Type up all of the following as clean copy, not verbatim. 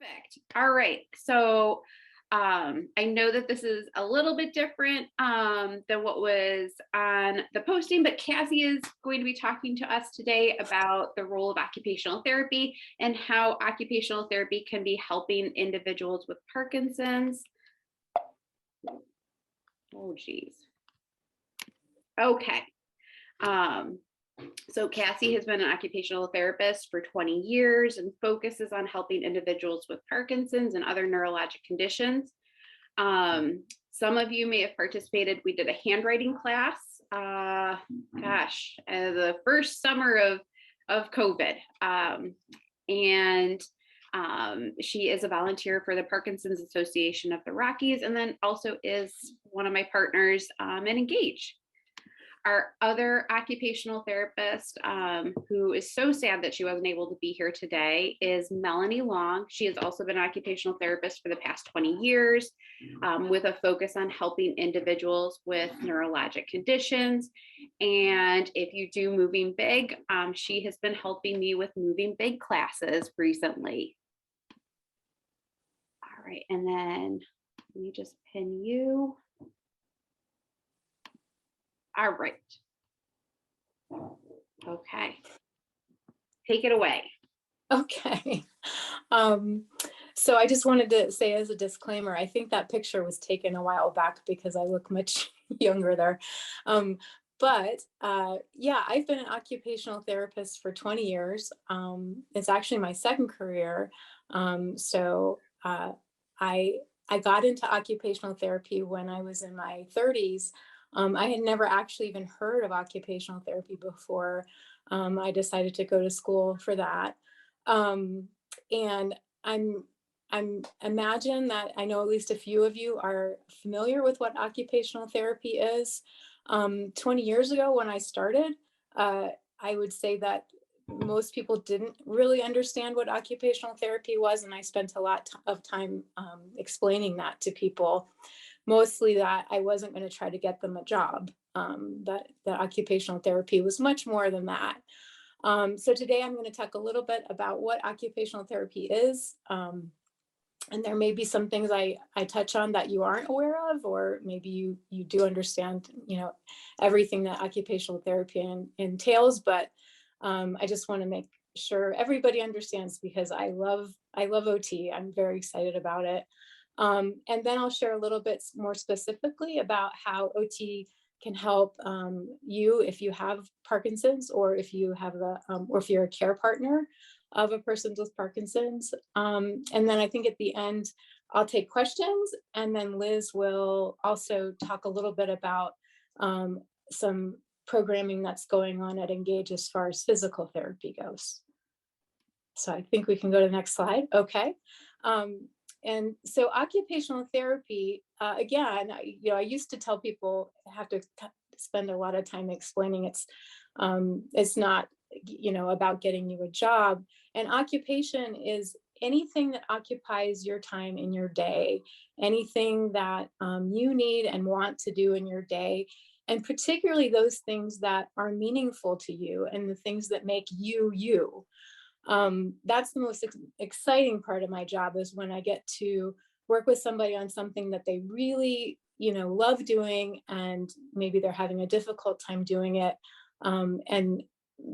Perfect. All right. So I know that this is a little bit different than what was on the posting, but Cassie is going to be talking to us today about the role of occupational therapy and how occupational therapy can be helping individuals with Parkinson's. Oh, geez. Okay. So Cassie has been an occupational therapist for 20 years and focuses on helping individuals with Parkinson's and other neurologic conditions. Some of you may have participated. We did a handwriting class, the first summer of COVID. She is a volunteer for the Parkinson's Association of the Rockies, and then also is one of my partners in Engage. Our other occupational therapist, who is so sad that she wasn't able to be here today, is Melanie Long. She has also been an occupational therapist for the past 20 years, with a focus on helping individuals with neurologic conditions. And if you do Moving Big, she has been helping me with Moving Big classes recently. All right, and then let me just pin you. All right. Okay. Take it away. Okay. So I just wanted to say as a disclaimer, I think that picture was taken a while back because I look much younger there. Yeah, I've been an occupational therapist for 20 years. It's actually my second career. I got into occupational therapy when I was in my 30s. I had never actually even heard of occupational therapy before I decided to go to school for that. And I'm imagine that I know at least a few of you are familiar with what occupational therapy is. 20 years ago when I started, I would say that most people didn't really understand what occupational therapy was, and I spent a lot of time explaining that to people. Mostly that I wasn't going to try to get them a job, that occupational therapy was much more than that. So today I'm going to talk a little bit about what occupational therapy is. And there may be some things I touch on that you aren't aware of, or maybe you do understand, everything that occupational therapy entails, but I just want to make sure everybody understands because I love OT. I'm very excited about it. And then I'll share a little bit more specifically about how OT can help you if you have Parkinson's, or if you have or if you're a care partner of a person with Parkinson's. And then I think at the end, I'll take questions, and then Liz will also talk a little bit about some programming that's going on at Engage as far as physical therapy goes. So I think we can go to the next slide. Okay. And so occupational therapy, again, I used to tell people I have to spend a lot of time explaining it's not, about getting you a job. And occupation is anything that occupies your time in your day, anything that you need and want to do in your day, and particularly those things that are meaningful to you and the things that make you, you. That's the most exciting part of my job, is when I get to work with somebody on something that they really, love doing, and maybe they're having a difficult time doing it, and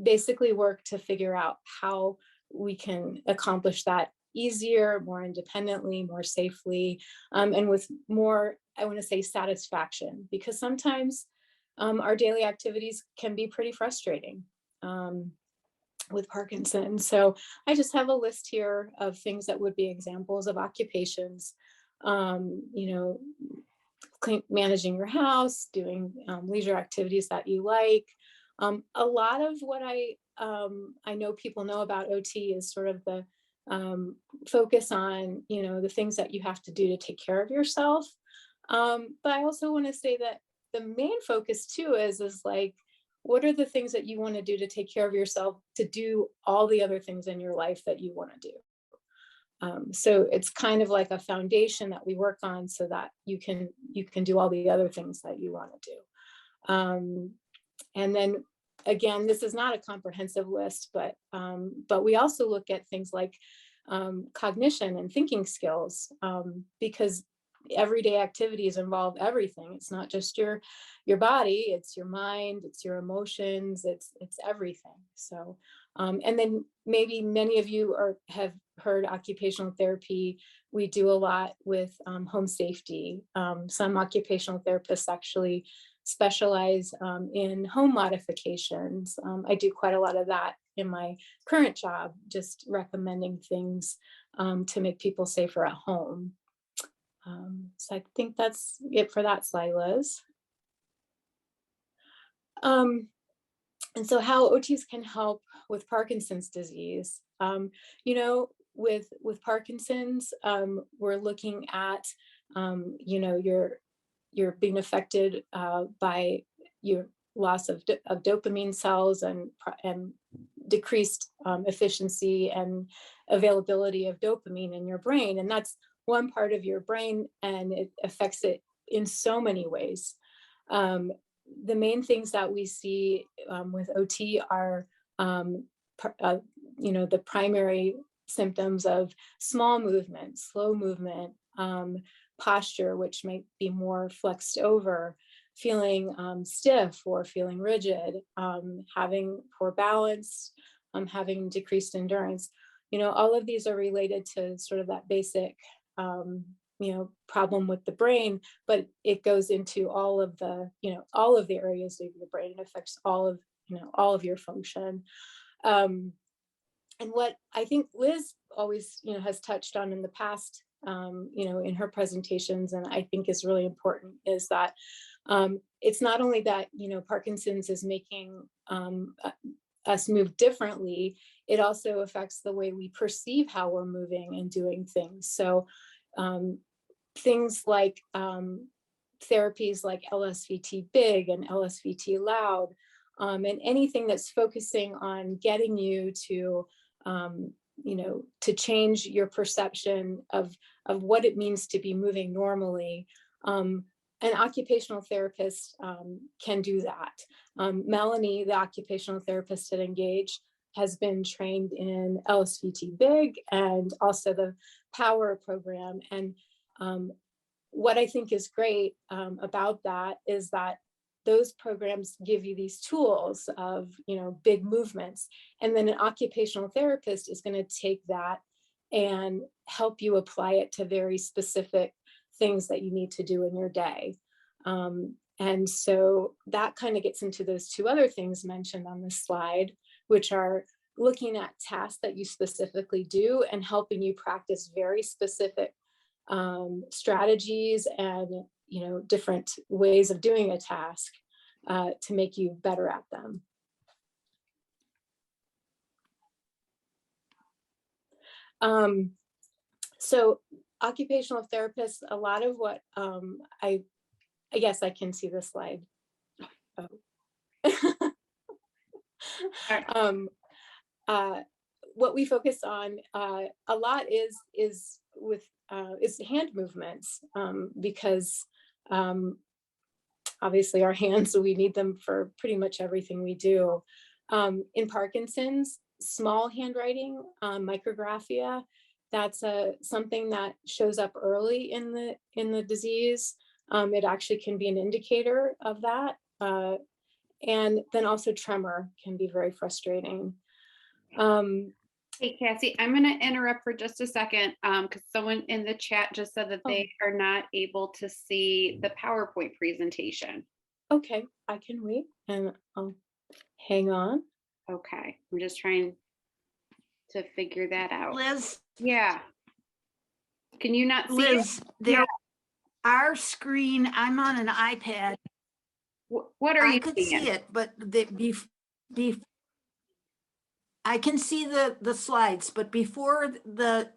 basically work to figure out how we can accomplish that easier, more independently, more safely, and with more, I want to say, satisfaction, because sometimes our daily activities can be pretty frustrating. With Parkinson's. So I just have a list here of things that would be examples of occupations, managing your house, doing leisure activities that you like. A lot of what I know people know about OT is sort of the focus on, the things that you have to do to take care of yourself. But I also want to say that the main focus too is like, what are the things that you want to do to take care of yourself, to do all the other things in your life that you want to do? So it's kind of like a foundation that we work on so that you can do all the other things that you want to do. And then again, this is not a comprehensive list, but we also look at things like cognition and thinking skills, because everyday activities involve everything. It's not just your body, it's your mind, it's your emotions, it's everything. So and then maybe many of you have heard occupational therapy. We do a lot with home safety. Some occupational therapists actually specialize in home modifications. I do quite a lot of that in my current job, just recommending things to make people safer at home. So I think that's it for that slide, Liz. And so how OTs can help with Parkinson's disease. You know, with Parkinson's, we're looking at, you know, you're being affected by your loss of dopamine cells and decreased efficiency and availability of dopamine in your brain. And that's one part of your brain, and it affects it in so many ways. The main things that we see with OT are, you know, the primary symptoms of small movement, slow movement, posture, which might be more flexed over, feeling stiff or feeling rigid, having poor balance, having decreased endurance. You know, all of these are related to sort of that basic, you know, problem with the brain, but it goes into all of the, you know, all of the areas of your brain. It affects all of, you know, all of your function. And what I think Liz always, you know, has touched on in the past, you know, in her presentations, and I think is really important, is that it's not only that, you know, Parkinson's is making us move differently, it also affects the way we perceive how we're moving and doing things. So things like therapies like LSVT big and LSVT loud, and anything that's focusing on getting you to, you know, to change your perception of what it means to be moving normally. An occupational therapist can do that. Melanie, the occupational therapist at Engage, has been trained in LSVT big and also the POWER program. And what I think is great about that is that those programs give you these tools of, you know, big movements. And then an occupational therapist is going to take that and help you apply it to very specific things that you need to do in your day. And so that kind of gets into those two other things mentioned on this slide, which are looking at tasks that you specifically do and helping you practice very specific strategies and, you know, different ways of doing a task to make you better at them. So occupational therapists, a lot of what I guess I can see this slide. Oh. What we focus on a lot is hand movements, because obviously our hands, we need them for pretty much everything we do. In Parkinson's, small handwriting, micrographia, that's something that shows up early in the disease. It actually can be an indicator of that. And then also tremor can be very frustrating. Hey, Cassie, I'm going to interrupt for just a second because someone in the chat just said that they are not able to see the PowerPoint presentation. Okay, I can wait and I'll hang on. Okay, I'm just trying to figure that out. Liz? Yeah. Can you not see Liz, it? Our screen, I'm on an iPad. What are you I could see it, but I can see the slides, but before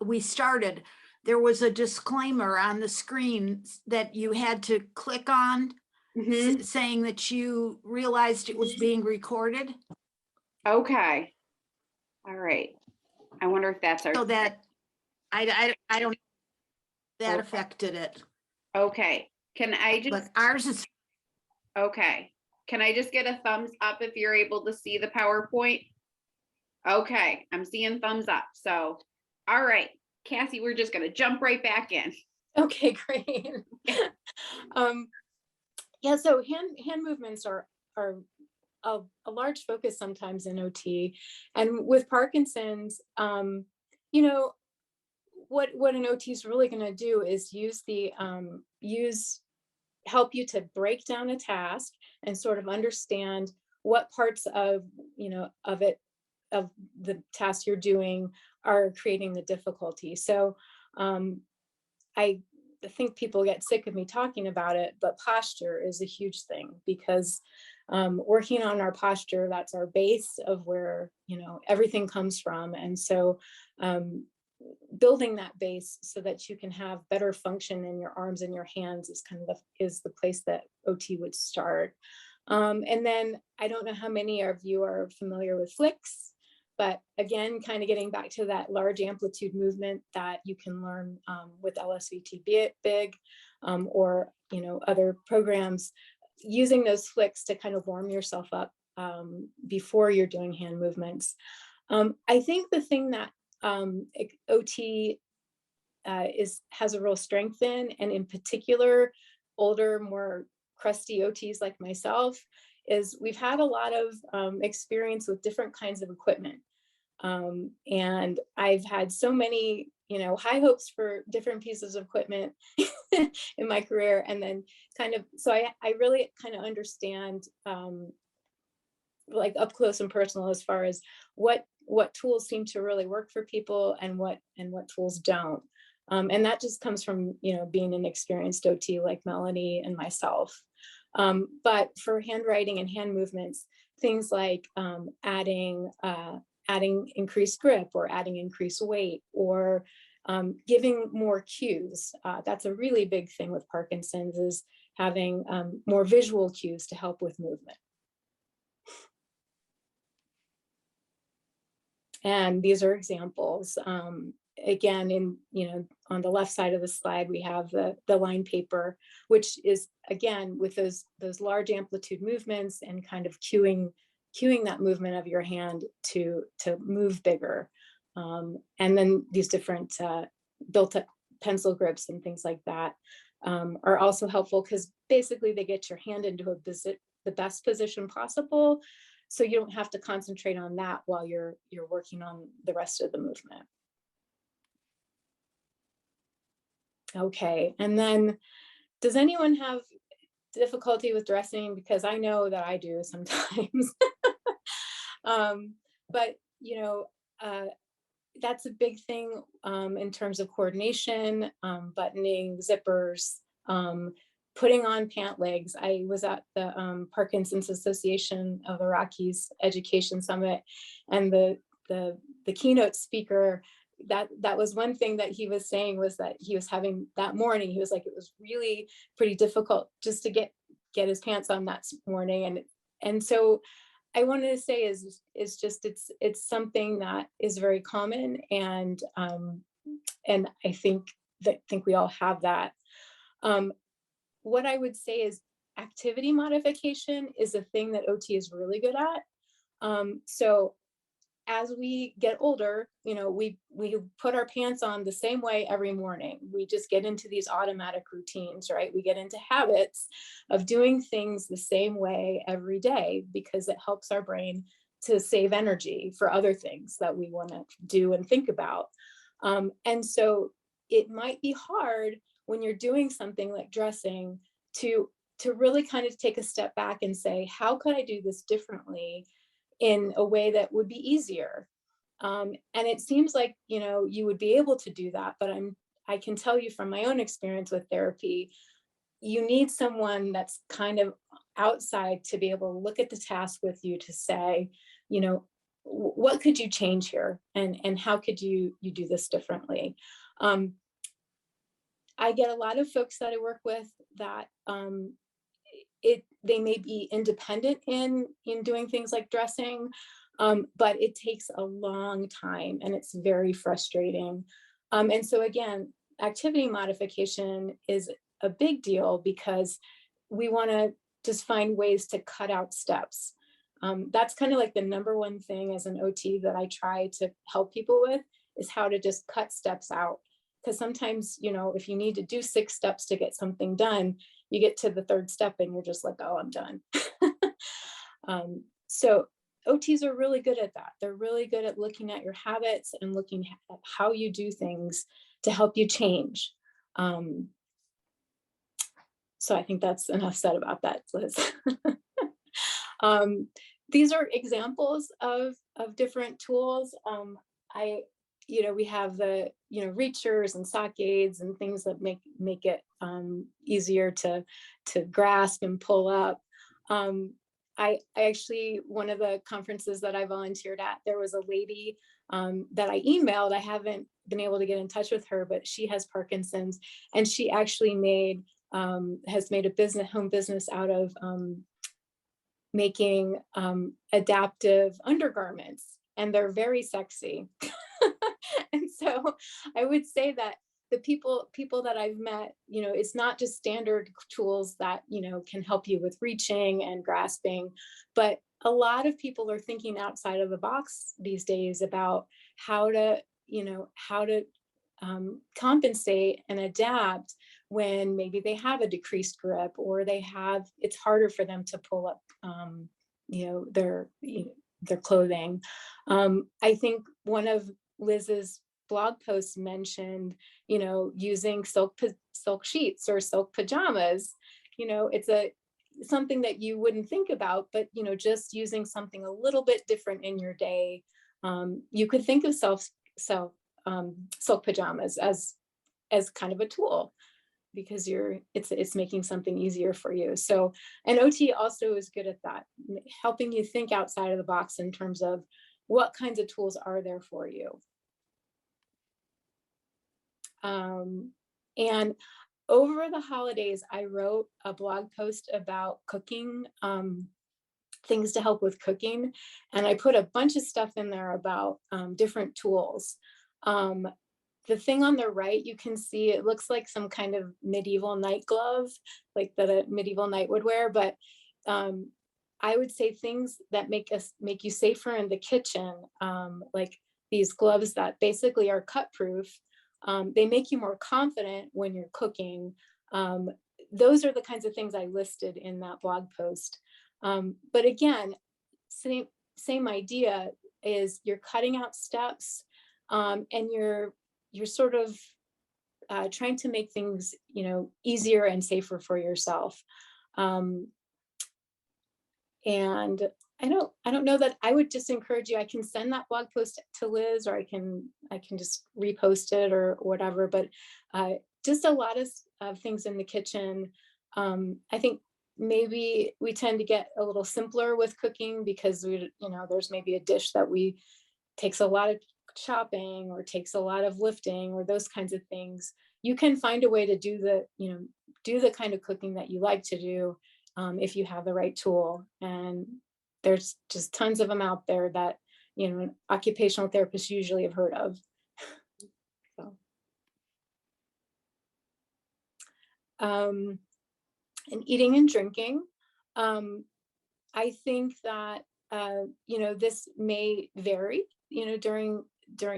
we started, there was a disclaimer on the screen that you had to click on, saying that you realized it was being recorded. Okay. All right. I wonder if that's our. So that I don't. That affected it. Okay. Can I just? But ours is. Okay. Can I just get a thumbs up if you're able to see the PowerPoint? Okay, I'm seeing thumbs up. So, All right, Cassie, we're just going to jump right back in. Okay, great. Yeah, so hand movements are a large focus sometimes in OT, and with Parkinson's, you know, what an OT is really going to do is help you to break down a task and sort of understand what parts of of the task you're doing are creating the difficulty. So I think people get sick of me talking about it, but posture is a huge thing, because working on our posture, that's our base of where, everything comes from. And so building that base so that you can have better function in your arms and your hands is is the place that OT would start. And then I don't know how many of you are familiar with flicks, but again, kind of getting back to that large amplitude movement that you can learn with LSVT Big, or other programs, using those flicks to kind of warm yourself up before you're doing hand movements. I think the thing that OT has a real strength in, and in particular, older, more crusty OTs like myself, is we've had a lot of experience with different kinds of equipment. And I've had so many, high hopes for different pieces of equipment in my career. And then so I really kind of understand like up close and personal as far as what tools seem to really work for people and what tools don't. And that just comes from, being an experienced OT like Melanie and myself. But for handwriting and hand movements, things like adding increased grip, or adding increased weight, or giving more cues. That's a really big thing with Parkinson's, is having more visual cues to help with movement. And these are examples. Again, on the left side of the slide, we have the line paper, which is, again, with those large amplitude movements and kind of cueing that movement of your hand to move bigger. And then these different built-up pencil grips and things like that are also helpful, because basically they get your hand into the best position possible, so you don't have to concentrate on that while you're working on the rest of the movement. Okay, and then does anyone have difficulty with dressing? Because I know that I do sometimes. But that's a big thing in terms of coordination, buttoning, zippers, putting on pant legs. I was at the Parkinson's Association of the Rockies Education Summit, and the keynote speaker, that was one thing that he was saying, was that he was having that morning, he was like, it was really pretty difficult just to get his pants on that morning. And so I wanted to say is just it's something that is very common, and I think we all have that. What I would say is activity modification is a thing that OT is really good at. So as we get older, we put our pants on the same way every morning. We just get into these automatic routines, right? We get into habits of doing things the same way every day, because it helps our brain to save energy for other things that we want to do and think about. And so it might be hard when you're doing something like dressing to really kind of take a step back and say, how could I do this differently in a way that would be easier? And it seems like, you would be able to do that, but I can tell you from my own experience with therapy, you need someone that's kind of outside to be able to look at the task with you to say, what could you change here? And how could you do this differently? I get a lot of folks that I work with that they may be independent in doing things like dressing, but it takes a long time and it's very frustrating. And so again, activity modification is a big deal, because we want to just find ways to cut out steps. That's kind of like the number one thing as an OT that I try to help people with, is how to just cut steps out. Because sometimes, you know, if you need to do 6 steps to get something done, you get to the 3rd step and you're just like, oh, I'm done. So OTs are really good at that. They're really good at looking at your habits and looking at how you do things to help you change. So I think that's enough said about that, Liz. These are examples of different tools. We have the, reachers and sock aids and things that make it easier to grasp and pull up. I actually, one of the conferences that I volunteered at, there was a lady that I emailed. I haven't been able to get in touch with her, but she has Parkinson's, and she actually has made a home business out of making adaptive undergarments, and they're very sexy. And so I would say that the people that I've met, it's not just standard tools that, can help you with reaching and grasping, but a lot of people are thinking outside of the box these days about how to compensate and adapt when maybe they have a decreased grip, or it's harder for them to pull up, their clothing. I think one of Liz's blog posts mentioned, using silk sheets or silk pajamas. It's something that you wouldn't think about, but, just using something a little bit different in your day. You could think of silk pajamas as kind of a tool, because it's making something easier for you. So an OT also is good at that, helping you think outside of the box in terms of what kinds of tools are there for you. And over the holidays, I wrote a blog post about cooking, things to help with cooking. And I put a bunch of stuff in there about different tools. The thing on the right, you can see it looks like some kind of medieval night glove, like that a medieval knight would wear. But I would say things that make you safer in the kitchen, like these gloves that basically are cut proof. They make you more confident when you're cooking. Those are the kinds of things I listed in that blog post. But again, same idea is you're cutting out steps, and you're sort of trying to make things, easier and safer for yourself. And I don't know that I would just encourage you. I can send that blog post to Liz, or I can just repost it or whatever. But just a lot of things in the kitchen. I think maybe we tend to get a little simpler with cooking because there's maybe a dish that takes a lot of chopping or takes a lot of lifting or those kinds of things. You can find a way to do the kind of cooking that you like to do if you have the right tool. And there's just tons of them out there that occupational therapists usually have heard of. So, and eating and drinking, I think that this may vary during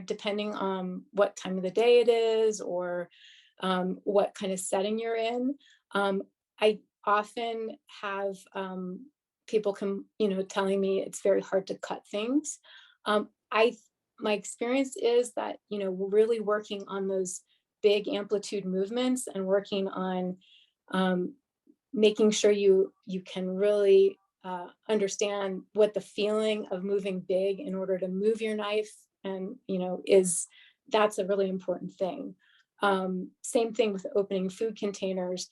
depending on what time of the day it is, or what kind of setting you're in. I often have people telling me it's very hard to cut things. My experience is that we're really working on those big amplitude movements and working on making sure you can really understand what the feeling of moving big in order to move your knife and that's a really important thing. Same thing with opening food containers.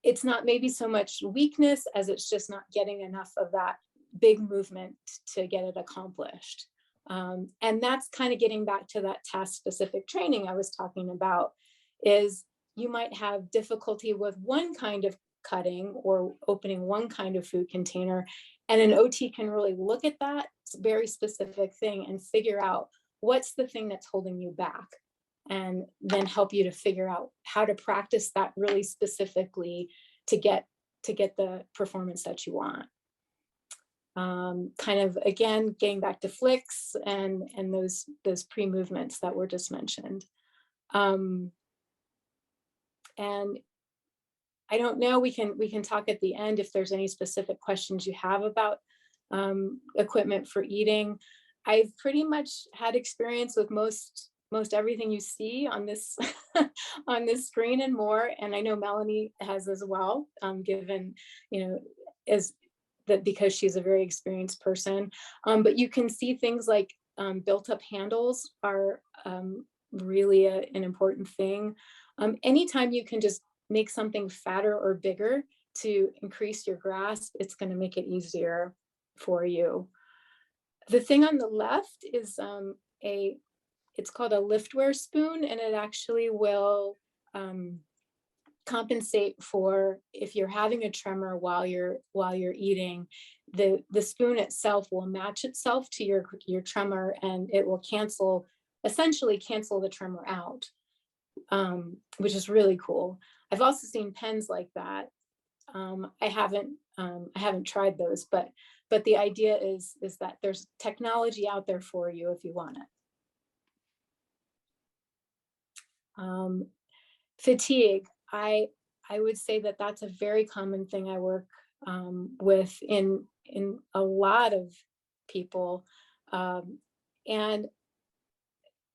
It's not maybe so much weakness as it's just not getting enough of that big movement to get it accomplished. And that's kind of getting back to that task specific training I was talking about, is you might have difficulty with one kind of cutting or opening one kind of food container, and an OT can really look at that very specific thing and figure out what's the thing that's holding you back, and then help you to figure out how to practice that really specifically to get the performance that you want. kind of, again, getting back to flicks and those pre-movements that were just mentioned. And I don't know, we can talk at the end if there's any specific questions you have about equipment for eating. I've pretty much had experience with most everything you see on this on this screen and more, and I know Melanie has as well, given, you know, as that, because she's a very experienced person. But you can see things like built up handles are really an important thing. Anytime you can just make something fatter or bigger to increase your grasp, it's going to make it easier for you. The thing on the left is it's called a liftware spoon, and it actually will compensate for if you're having a tremor while you're eating. The spoon itself will match itself to your tremor, and it will essentially cancel the tremor out, which is really cool. I've also seen pens like that. I haven't tried those, but the idea is that there's technology out there for you if you want it. Fatigue, I would say that that's a very common thing I work with in a lot of people, and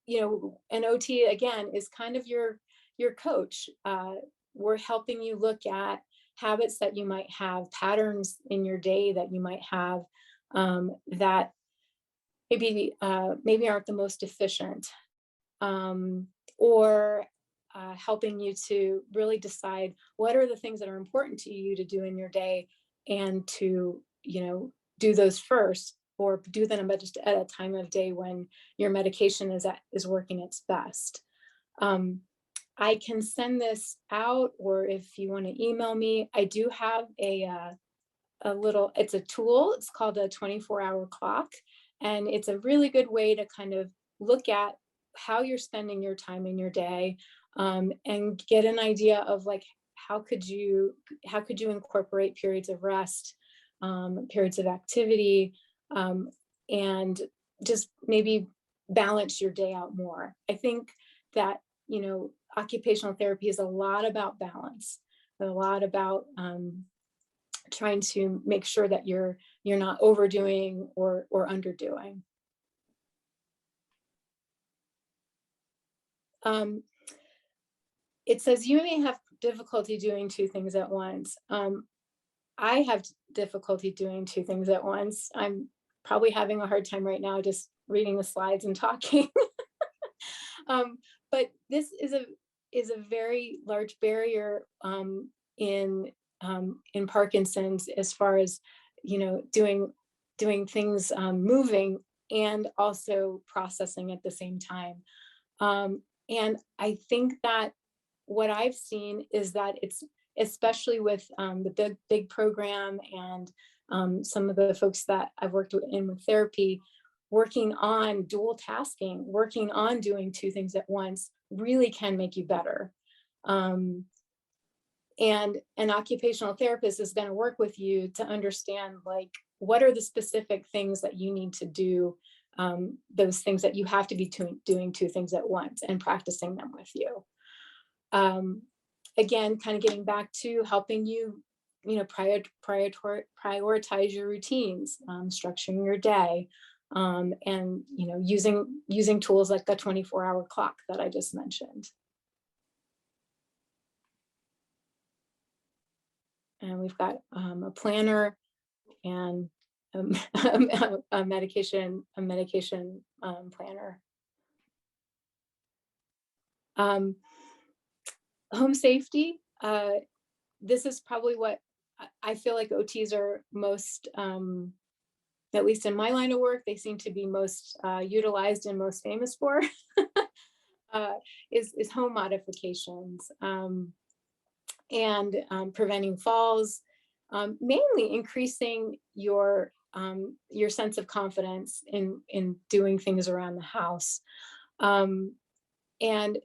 you know, an OT again is kind of your coach. We're helping you look at habits that you might have, patterns in your day that you might have, that maybe aren't the most efficient, or helping you to really decide what are the things that are important to you to do in your day, and to, you know, do those first, or do them just at a time of day when your medication is working its best. I can send this out, or if you want to email me, I do have it's a tool. It's called a 24-hour clock. And it's a really good way to kind of look at how you're spending your time in your day, and get an idea of like, how could you incorporate periods of rest, periods of activity, and just maybe balance your day out more. I think that, you know, occupational therapy is a lot about balance, a lot about trying to make sure that you're not overdoing or underdoing. It says you may have difficulty doing two things at once. I have difficulty doing two things at once. I'm probably having a hard time right now just reading the slides and talking. But this is a very large barrier in Parkinson's, as far as, you know, doing things, moving and also processing at the same time. And I think that what I've seen is that it's, especially with the big program and some of the folks that I've worked with therapy, working on dual tasking, working on doing two things at once really can make you better. And an occupational therapist is going to work with you to understand, like, what are the specific things that you need to do, those things that you have to be doing two things at once, and practicing them with you. Again, kind of getting back to helping you, you know, prioritize your routines, structuring your day, and, you know, using tools like the 24-hour clock that I just mentioned. And we've got a planner and a medication planner. Home safety. This is probably what I feel like OTs are most, at least in my line of work, they seem to be most utilized and most famous for, is home modifications, and preventing falls, mainly increasing your sense of confidence in doing things around the house. And an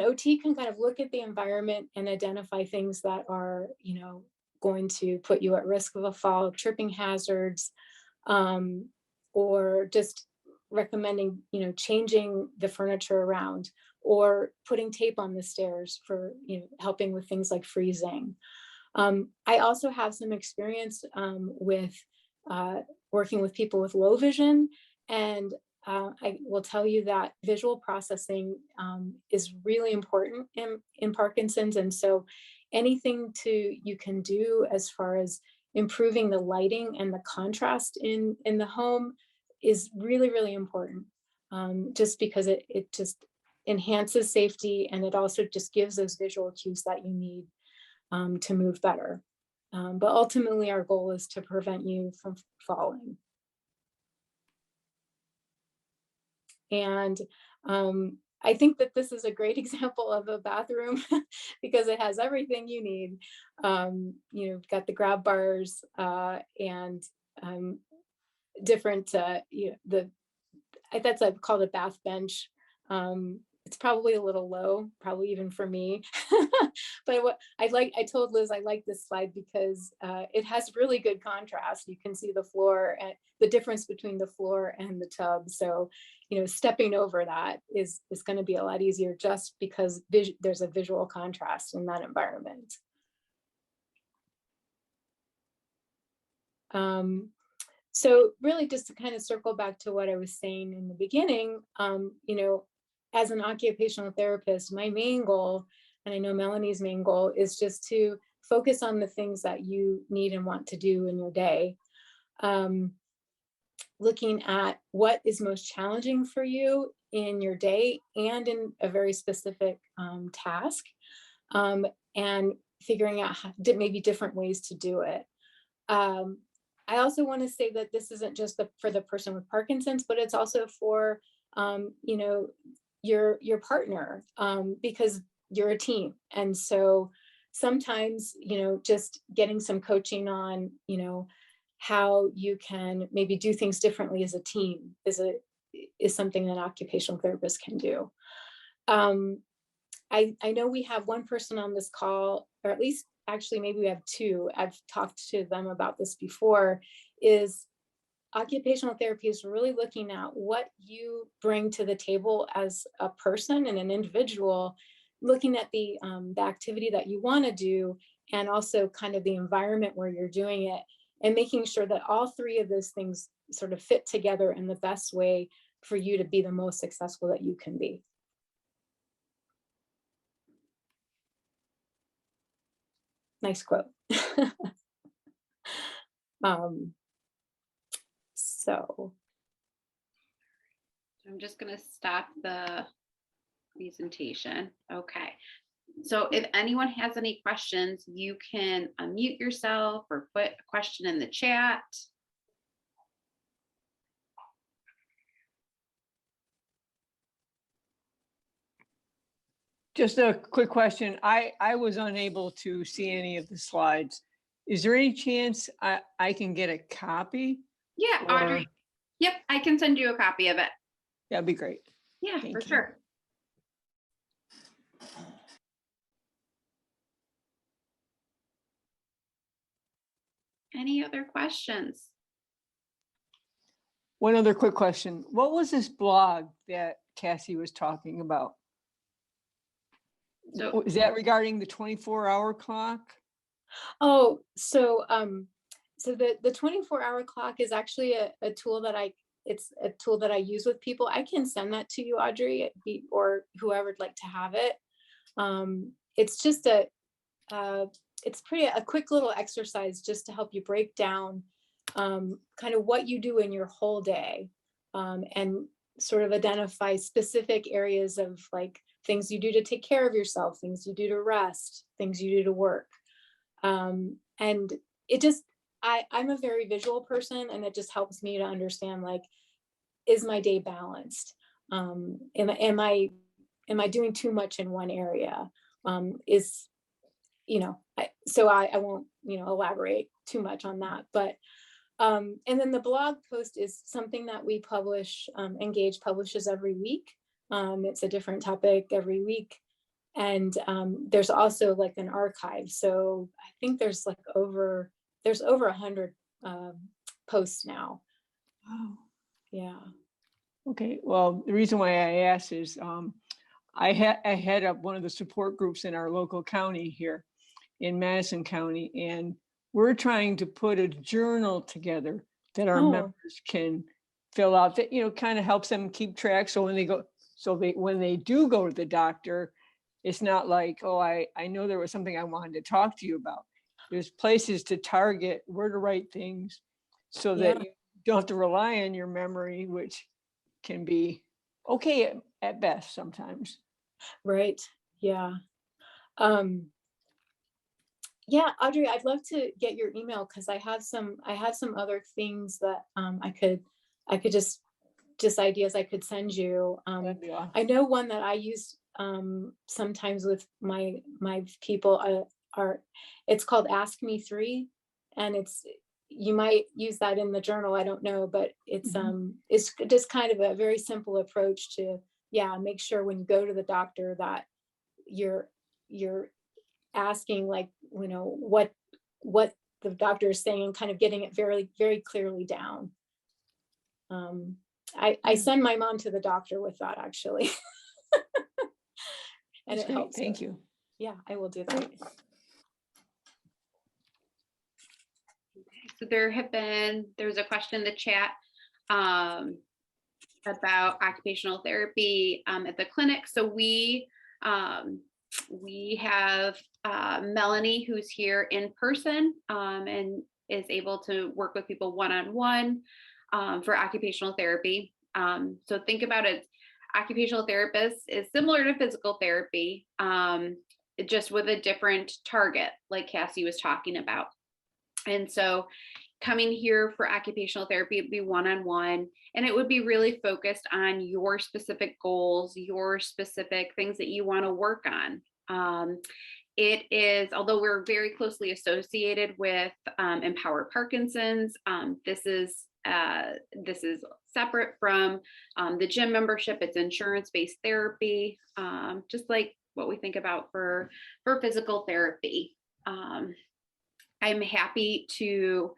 OT can kind of look at the environment and identify things that are, you know, going to put you at risk of a fall, tripping hazards, or just recommending, changing the furniture around, or putting tape on the stairs for, helping with things like freezing. I also have some experience with working with people with low vision, and I will tell you that visual processing is really important in Parkinson's. And so anything you can do as far as improving the lighting and the contrast in the home is really, really important, just because it just enhances safety, and it also just gives those visual cues that you need to move better. But ultimately, our goal is to prevent you from falling. And I think that this is a great example of a bathroom because it has everything you need. You've got the grab bars and different, that's called a bath bench. It's probably a little low, probably even for me. But what I told Liz I like this slide because it has really good contrast. You can see the floor and the difference between the floor and the tub. So, stepping over that is going to be a lot easier just because there's a visual contrast in that environment. So really, just to kind of circle back to what I was saying in the beginning, as an occupational therapist, my main goal, and I know Melanie's main goal, is just to focus on the things that you need and want to do in your day. Looking at what is most challenging for you in your day and in a very specific task, and figuring out maybe different ways to do it. I also want to say that this isn't just for the person with Parkinson's, but it's also for your partner, because you're a team. And so sometimes, just getting some coaching on, how you can maybe do things differently as a team is something that occupational therapists can do. I know we have one person on this call, or at least actually maybe we have two. I've talked to them about this before. Is occupational therapy is really looking at what you bring to the table as a person and an individual, looking at the activity that you want to do, and also kind of the environment where you're doing it, and making sure that all three of those things sort of fit together in the best way for you to be the most successful that you can be. Nice quote. So I'm just going to stop the presentation. Okay. So if anyone has any questions, you can unmute yourself or put a question in the chat. Just a quick question. I was unable to see any of the slides. Is there any chance I can get a copy? Yeah, Audrey. Yep, I can send you a copy of it. That'd be great. Yeah, Thank for you. sure. Any other questions? One other quick question. What was this blog that Cassie was talking about? So Is that regarding the 24-hour clock? Oh, so the 24-hour clock is actually a tool that it's a tool that I use with people. I can send that to you, Audrey, or whoever would like to have it. It's just it's a quick little exercise just to help you break down kind of what you do in your whole day, and sort of identify specific areas of like things you do to take care of yourself, things you do to rest, things you do to work. And it just, I'm a very visual person, and it just helps me to understand, like, is my day balanced? Am I doing too much in one area? So I won't, elaborate too much on that, but, and then the blog post is something that we publish, Engage publishes every week. It's a different topic every week. And there's also like an archive. So I think there's over 100 posts now. Oh, Yeah. okay. Well, the reason why I asked is I head up one of the support groups in our local county here in Madison County, and we're trying to put a journal together that our Oh. members can fill out that, you know, kind of helps them keep track. So when they go, when they do go to the doctor, it's not like, oh, I know there was something I wanted to talk to you about. There's places to target where to write things so that Yeah. you don't have to rely on your memory, which can be okay at best sometimes. Right. Yeah. Yeah, Audrey, I'd love to get your email because I have some other things that I could just ideas I could send you. That'd be awesome. I know one that I use sometimes with my people are it's called Ask Me 3, and you might use that in the journal, I don't know, but it's just kind of a very simple approach to, yeah, make sure when you go to the doctor that you're asking, like, you know, what the doctor is saying, and kind of getting it very, very clearly down. I send my mom to the doctor with that, actually. And That's it great. helps Thank her. you. Yeah, I will do that. So there's a question in the chat about occupational therapy at the clinic. So we have Melanie, who's here in person and is able to work with people one-on-one for occupational therapy. So think about it, occupational therapist is similar to physical therapy, just with a different target, like Cassie was talking about. And so coming here for occupational therapy would be one-on-one, and it would be really focused on your specific goals, your specific things that you want to work on. It is, although we're very closely associated with Empower Parkinson's, this is separate from the gym membership. It's insurance-based therapy, just like what we think about for physical therapy. I'm happy to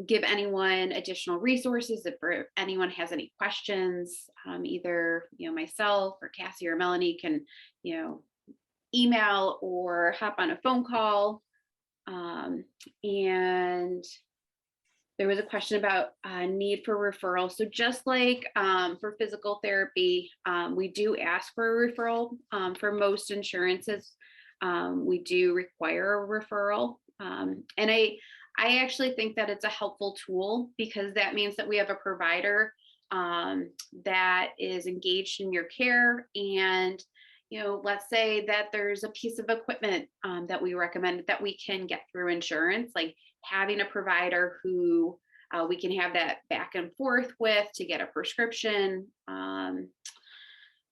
give anyone additional resources if anyone has any questions. Either myself or Cassie or Melanie can email or hop on a phone call. And there was a question about need for referral. So just like for physical therapy, we do ask for a referral. For most insurances, we do require a referral. And I actually think that it's a helpful tool, because that means that we have a provider that is engaged in your care. And let's say that there's a piece of equipment that we recommend that we can get through insurance, like having a provider who we can have that back and forth with to get a prescription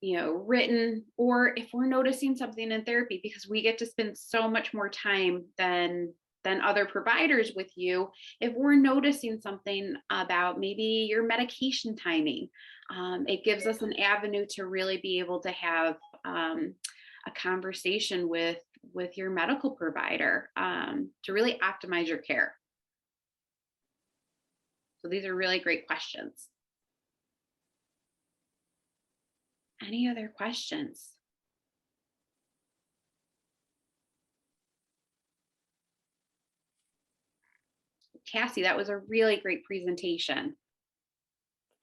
written, or if we're noticing something in therapy, because we get to spend so much more time than other providers with you. If we're noticing something about maybe your medication timing, it gives us an avenue to really be able to have a conversation with your medical provider to really optimize your care. So these are really great questions. Any other questions? Cassie, that was a really great presentation.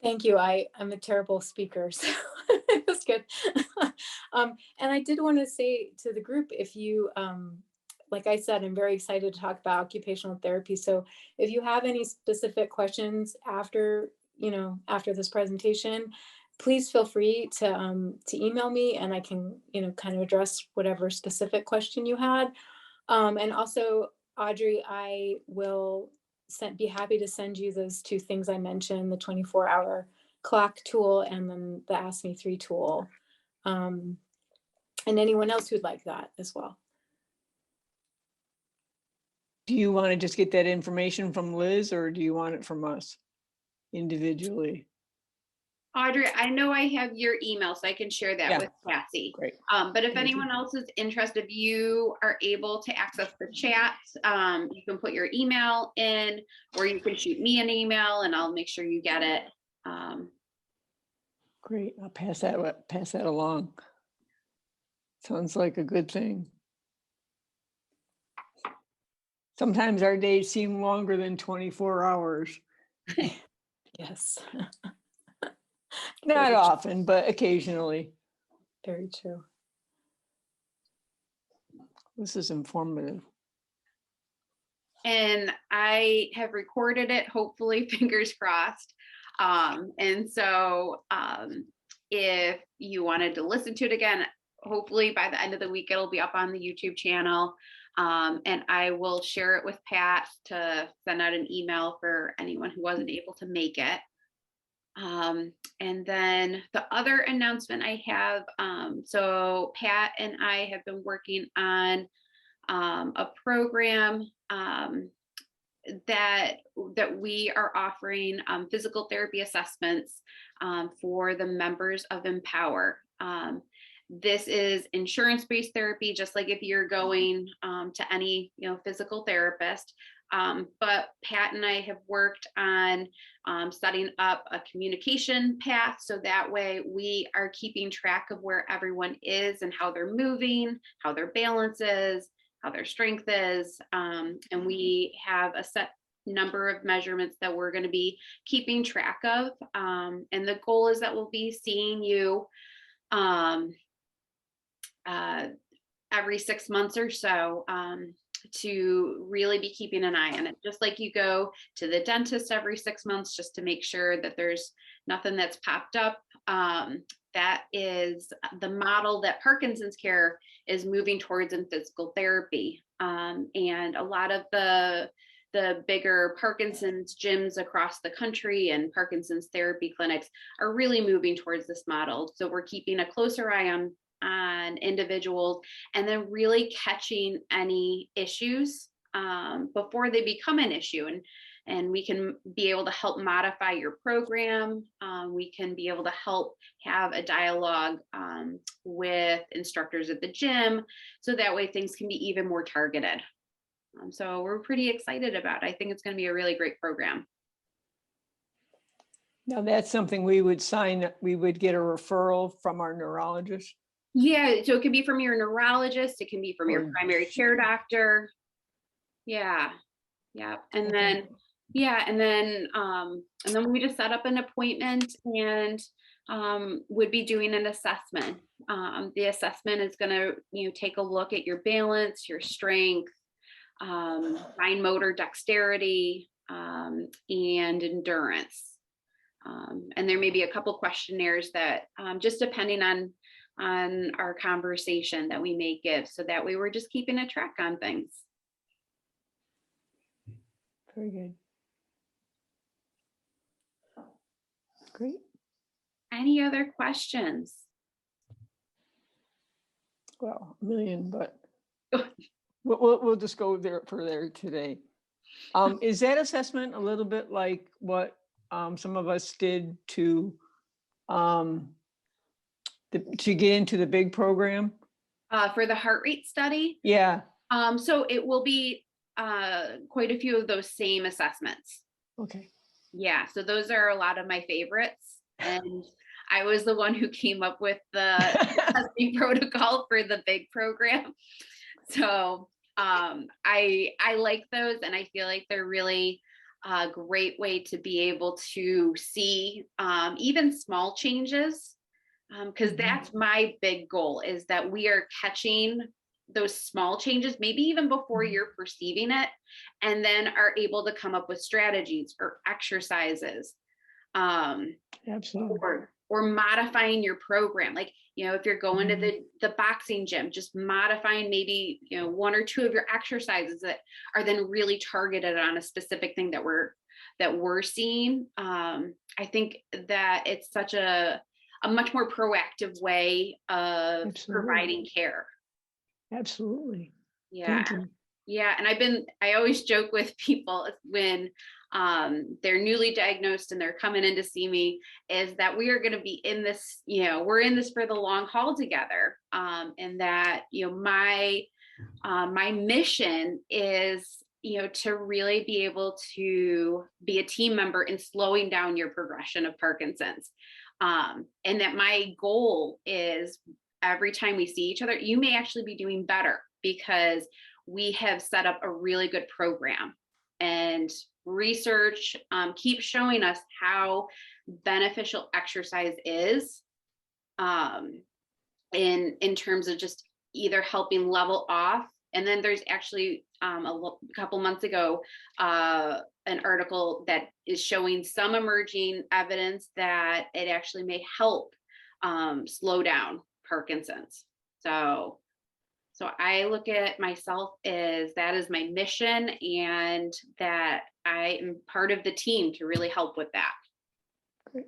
Thank you. I'm a terrible speaker, so it was good. And I did want to say to the group, if you, like I said, I'm very excited to talk about occupational therapy. So if you have any specific questions after this presentation, please feel free to email me, and I can, kind of address whatever specific question you had. And also, Audrey, I will be happy to send you those two things I mentioned, the 24-hour clock tool and then the Ask Me 3 tool. And anyone else who'd like that as well. Do you want to just get that information from Liz, or do you want it from us individually? Audrey, I know I have your email, so I can share that Yeah. with Cassie. Great. But if Thank you. anyone else is interested, if you are able to access the chat, you can put your email in, or you can shoot me an email and I'll make sure you get it. Great. I'll pass that along. Sounds like a good thing. Sometimes our days seem longer than 24 hours. Yes, Not Very true. often, but occasionally. very true. This is informative. And I have recorded it, hopefully, fingers crossed. And so if you wanted to listen to it again, hopefully by the end of the week, it'll be up on the YouTube channel. And I will share it with Pat to send out an email for anyone who wasn't able to make it. And then the other announcement I have, so Pat and I have been working on a program that we are offering physical therapy assessments for the members of Empower. This is insurance-based therapy, just like if you're going to any physical therapist. But Pat and I have worked on setting up a communication path, so that way we are keeping track of where everyone is and how they're moving, how their balance is, how their strength is. And we have a set number of measurements that we're going to be keeping track of. And the goal is that we'll be seeing you every 6 months or so to really be keeping an eye on it. Just like you go to the dentist every 6 months just to make sure that there's nothing that's popped up. That is the model that Parkinson's care is moving towards in physical therapy. And a lot of the bigger Parkinson's gyms across the country and Parkinson's therapy clinics are really moving towards this model. So we're keeping a closer eye on individuals and then really catching any issues before they become an issue. And we can be able to help modify your program. We can be able to help have a dialogue with instructors at the gym, so that way things can be even more targeted. So we're pretty excited about it. I think it's going to be a really great program. Now that's something we would we would get a referral from our neurologist. Yeah, so it can be from your neurologist, it can be from your primary care doctor. Yeah. And then we just set up an appointment and would be doing an assessment. The assessment is going to take a look at your balance, your strength, fine motor dexterity, and endurance. And there may be a couple questionnaires that just depending on our conversation that we may give, so that way we're just keeping a track on things. Very good. Great. Any other questions? Well, a million, but we'll just go there today. Is that assessment a little bit like what some of us did to get into the big program? For the heart rate study? Yeah. So it will be quite a few of those same assessments. Okay. Yeah, so those are a lot of my favorites. And I was the one who came up with the testing protocol for the big program. So I like those, and I feel like they're really a great way to be able to see even small changes. Because that's my big goal, is that we are catching those small changes, maybe even before you're perceiving it, and then are able to come up with strategies or exercises. Absolutely. Or modifying your program. Like, if you're going to the boxing gym, just modifying maybe, 1 or 2 of your exercises that are then really targeted on a specific thing that we're seeing. I think that it's such a much more proactive way of providing care. Absolutely. Yeah. Yeah. And I always joke with people when they're newly diagnosed and they're coming in to see me, is that we are going to be in this, we're in this for the long haul together. And that, my mission is, to really be able to be a team member in slowing down your progression of Parkinson's. And that my goal is every time we see each other, you may actually be doing better because we have set up a really good program, and research keeps showing us how beneficial exercise is in terms of just either helping level off. And then there's actually a couple months ago, an article that is showing some emerging evidence that it actually may help slow down Parkinson's. So I look at myself as that is my mission, and that I am part of the team to really help with that. Great.